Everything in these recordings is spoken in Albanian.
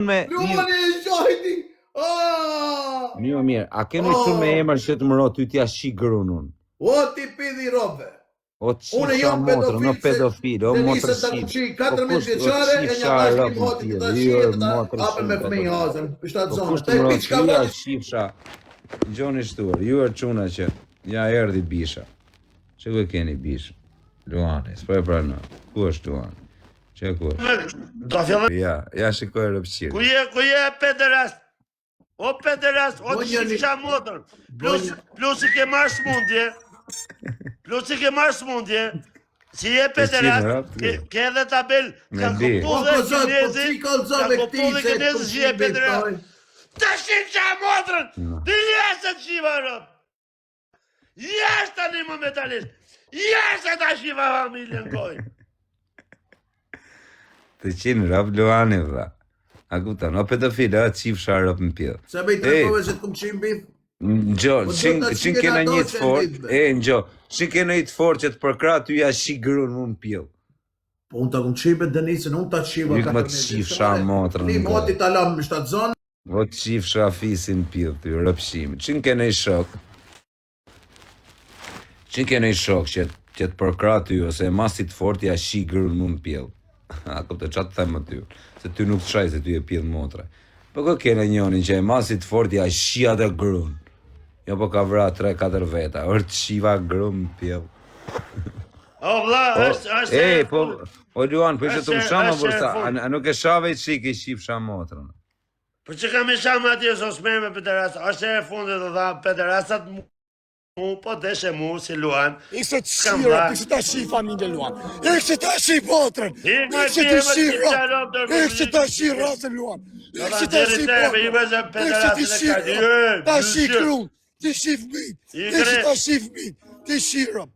me... Luani e shajti! Mirë, a keni shumë me emër që të më ro ty t'ja shi grunun? O ti pidi robe! O qifra motrë, no pedofil, o motrë shqip. shqip. 14 vjeçare e një bashkë i motit të shqip të apën me fëmijë hazën. Shtatë Po zonë. kush të më ro t'ja shqipsha, gjoni shtuar, ju e quna që ja erdi Bisha. Që ku e keni Bisha? Luani, s'po e prano. Ku është Luani? Që ku është? Do filloj. Ja shikoj rëpqirë. Ku je pederast? O pederast, o qifsha motër. Plus i ke marrë smundje. Plus i ke marrë smundje. Si je pederast, ke edhe tabel. Ka kuptullë dhe kinezi që je pederast. Të qifsha motërën! Të jesë të qiva rëp! Jashtë të një momentalisht! Jashtë të qiva familjen koj! Të qinë rëp Luani vla. A kupton, o pedofil, a qifsha rëp në pjellë. Se bëj të kove që të këmë qimë bif? Njo, që kena një të fort, njo, që kena një të fort që të përkra ty ja shi grun mu në pjellë. Po unë të këmë qimë Denisën, unë të qimë... Nuk më të qifsha motrën. Një moti të lamë më shtatë zonë. O të qifsha fisin pjellë ty, rëpshimi. Që në kena i shok? Që në kena i shok që të përkra ty, ose e masit fort ja shi grun mu në pjellë. A këpë të qatë themë ty, se ty nuk të shaj se ty e pjellë motre. Po kë kena njoni që e masit fort ja shia dhe grun. Jo po ka vra 3-4 veta, është shiva grun në pjellë. O vla, është... O Luan, për që të më shama bursa, a nuk e shave i qik i shifsha motrën. Për që kam i shama atje së smejme pederasta, është e fundit dhe dha pederastat mu, po deshe mu si Luan. Ikse të shira, ikse të shi familje Luan. Ikse të shi motrën. Ikse të shi rrë. Ikse të shi rrasën Luan. Ikse të shi motrën. Ikse të shi rrë. Ta shi krun. Ti shi fëmit. Ikse ta shi fëmit. Ti shi rrëm.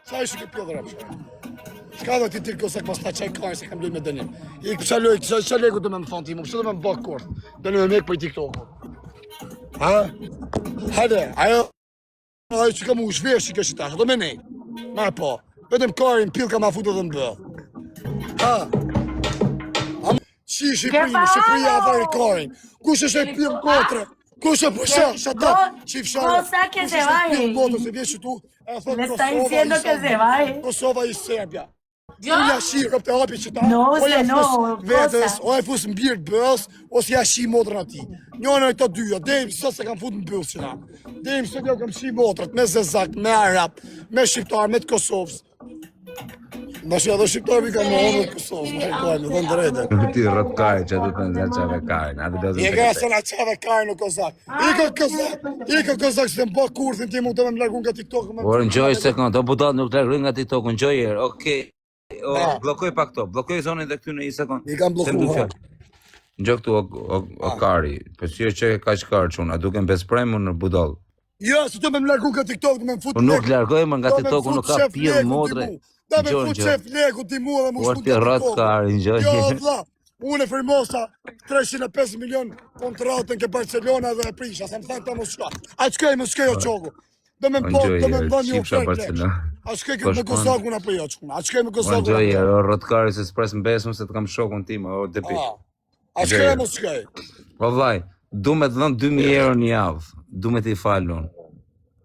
Sa ishë ke pjodhë rrëm. Shka do ti t'i kosak pas ta qaj kajnë se kam lujnë me dënjën. I këpësha lujnë, që legu të me më thonë ti mu, pëse do me më bëk kort. Dënë me mekë për i TikTok-u. Ha? Hajde, ajo që ka mu shvesh që kështë tash, do me nej. Ma po, vetëm karin pil ka ma futu dhe më bëh. Ha? Qish i primë, Shqipëria avari karin. Kush është e pil kotre? Kush e pusha, shata, qifshara. Kush është e pil kotre, se vjesh që tu, e thotë Kosova i Serbia. Unë jashi rëpë të hapi që ta, o e fusë në birë të bëllës, ose jashi modrën ati. Njënë e këto dyja, dejmë sot se kam fut në bëllës që ta. Dejmë sot jo kam shi modrët, me Zezak, me Arab, me Shqiptar, me të Kosovës. Në shi edhe Shqiptarëvi ka më honë të Kosovës, në shqiptarë, në dhënë drejtë. Ti rëtë kajë që du të në qave kajnë. I ka se në qave kajnë në Kozak. I ka Kozak që të më bëhë kurthin ti mu të me më largun nga TikTok. Por në gjoj sekund, o budat nuk të largun nga TikTok, në gjoj erë, okej. Blokoj pa këto, blokoj zonin dhe këtu në i sekund. I kam blokuar. Në gjë këtu o kari, për si që e ka që karë qunë, a duke në besprejmu në budal. Jo, se të me më largun nga TikTok, të me më fut legu. Nuk largojmë nga TikTok, nuk ka pjellë modre. Da me fut qef legu ti mua dhe mu shmut nga TikTok. Jo, vla, unë e firmosa 305 milion kontratën ke Barcelona dhe e Prisha, se më thënë të më shka. A qkej o qogu. Do me më një ofertë. A qkej me Kosogu në për jo qkuna. A qkej me Kosogu në për jo. O rëtkari se s'pres më besëm se të kam shokun tim, o depi. A qkej më qkej. O vaj, du me të dhënë 2.000 euro një javë. Du me t'i falë unë.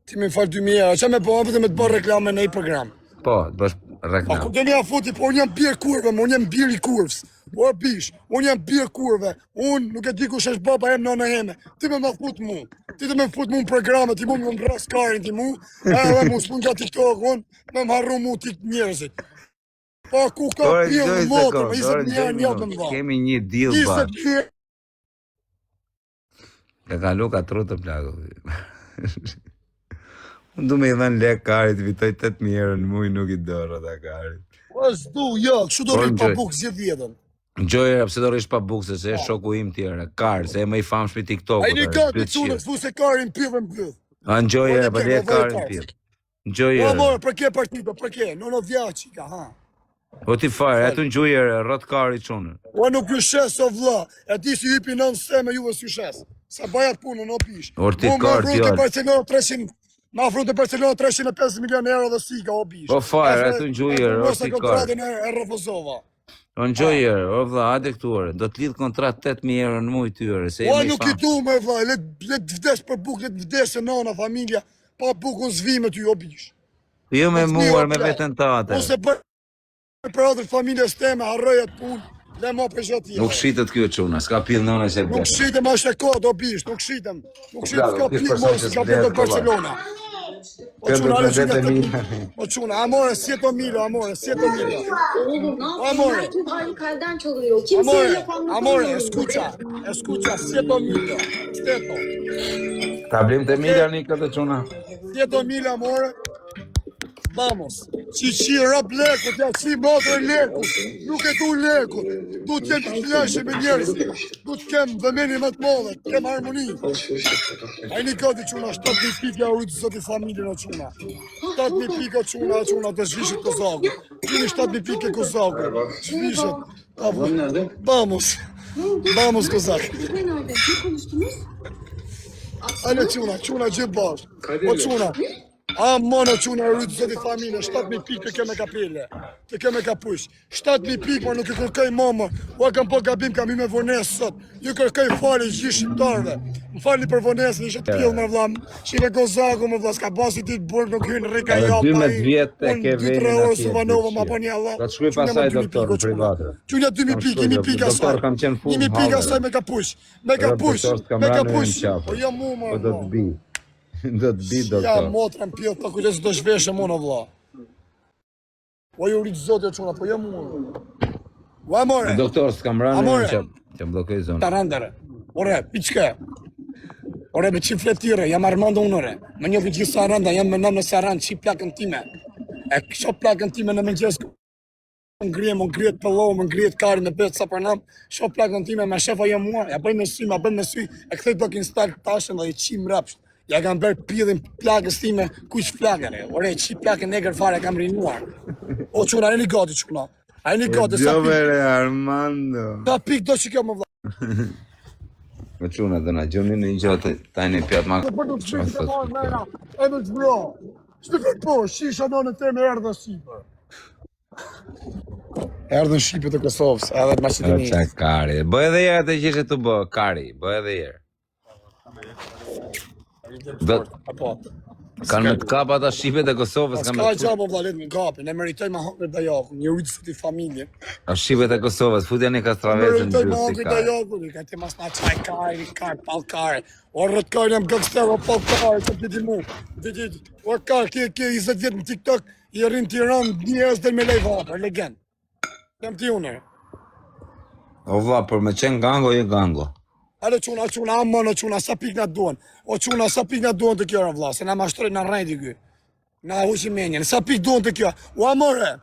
Ti me falë 2.000 euro, që me po apë dhe me të bërë reklame në i program. Po, të bësh reklam. Po, këtë një futi, po unë jam birë kurve, unë jam birë i kurvës. O bish, unë jam birë kurve, unë nuk e di kush është baba em nëna jeme. Ti me më fut mu, ti të me fut mu në programe, ti mu më mbras karin ti mu, edhe mu s'pun nga TikTok, unë me më harru mu ti njerëzit. Po, ku ka pjellë në motër, me 20 njerë njëtë në mba. Kemi një deal ba. Ka kalu ka tru të plagu. Unë du me i dhenë lek karit, vitoj 8.000 euro në muj, nuk i dorë ata karit. Po, s'du, jo, kështu do rritë pa bukë zjedh vjetën. Gjojera, pëse do rrish pa bukë, se se e shoku im tjere, karë, se e më i famë shpi TikTok. A i një karë të cunë, të fuse karin pjellë më pjellë. A në gjojera, për le karin pjellë. Gjojera. Po, morë, për ke partito, për ke, në vjaci ka, ha. O ti farë, e të në gjojera, rëtë kari qunë. O nuk ju shes o vla, e ti si hypi në nëse me juve si shes. Sa bajat punë, në pish. Orti karë tjallë. Ma afru të Barcelona 350 milion euro dhe si ka o bish. O farë, e të në gjojera, orti karë. E refuzova. Enjoyer, o vlla, hajde këtu ore. Do të lidh kontratë 8.000 euro në muj ty ore, se Ua jemi nuk i du me vlla, let vdes për buk, let vdes e nana, familja, pa bukun zvime ty o bish. Jo me muar me veten tate. Ose për atë familjes teme, harrojat punë, le ma për gjatë tjetër. Nuk shitet kjo çuna, s'ka pill nëna që Nuk shitem ashtë e ka, do bish, nuk shitem. Nuk shitem, s'ka pill mos, s'ka pill të Barcelona. O çuna, ale çuna, o çuna, amore, 7.000, amore, 7.000. Amore. Kalden çalıyor. Kimseye yapanlık Amore, escucha, 7.000. Steto. Ta blim të milja një këtë çuna. 7.000, amore. Vamos. Qi rap lekut, ja qi motor lekut. Nuk e du lekut. Du t'jem të flashe me njerëzit. Du t'kem vëmeni më të modhe, t'kem harmoni. A një gati quna, 7.000 pika u rritë zoti familjen o quna. 7.000 pika quna të zhvishit Kozaku. Qini 7.000 pike Kozaku. Zhvishit. Vamos. Vamos Kozak. Ne nerede? Ne konuştunuz? Ale quna gjithë bashkë. O quna. Mono quna e rritë zoti familje, 7.000 pikë të keme kapele, të keme kapush. 7.000 pikë, ma nuk e kërkaj mama, ua kam po gabim, kam i me vonesë sot. Ju kërkaj fali gjithë shqiptarve. Më fali për vonesën, ishte të pjellë me vlam, shire Kozaku me vla, s'ka basi ti të burg, nuk hynë rika japa i. 12 vjetë e ke veni në orë Suvanova, ma për një Allah. Ta të shkuj pasaj doktor në private. Qunja 2.000 pikë, 1.000 pikë asaj. 1.000 pikë asaj me kapush, me kapush. Po jam mu, ma do të bi. Do të bi, doktor. Ja, motra më pjellë, pa kujtës do shveshe mu në vla. O ju rritë zote e quna, po jam mu. O amore. Doktor, s'kam ranë që më blokoj zonë. Ta randere. Ore, piqke. Ore, me qim fletire, jam armando unore. Me një gjithë sa randa, jam me nëmë në sarand, qi plakën time. E kësho plakën time në mëngjes, më ngrijet pëllohë, më ngrijet kari me betë sa për nëmë, sho plakën time me shefa jam mua, ja bëj me sy, e këthej do kënë stalë tashën dhe i qim rapsht. Ja kam bërë pillin plakës time, kuq plakën e. Ore, qi plakën e fare kam rinuar. O quna, e një gati quna. A e një gati, sa Gjovere Armando. Sa pik do që kjo më vla. Me quna dhe na gjoni në një gjotë, tajnë i pjatë ma... Për të qikë të marrë mena, e në të vro. Shtë të po, shisha në në teme erdhe Shqipe. Erdhe Shqipe të Kosovës, edhe të Macedonisë. Qa kari, bëj edhe jere të qishe të bë, kari, bëj edhe jere. Kanë me të kapa ata Shqipet e Kosovës, kanë me Ska të gjabo vllalet me kapi, ne meritoj ma hangër da jakë, një rritë së ti familje. Shqipet e Kosovës, futja një kastravesën në Meritoj ma gjusë si hangër da kari. jakë, një ka ti mas na qaj kari, pal kari. O rrët kari jam gangster, o pal kari, që të ti mu. O kari, ke 20 vjetë në TikTok, i rrinë Tiran, njës dhe me lej vapër, legend. Jam ti unë. O vla, për me qenë gango, je gango. Ale quna, amon o quna, sa pik nga duan. O quna, sa pik nga duan të kjo vlla, se na mashtroj na rrejti ky. Na huqi menjen, sa pik duan të kjo. O amore,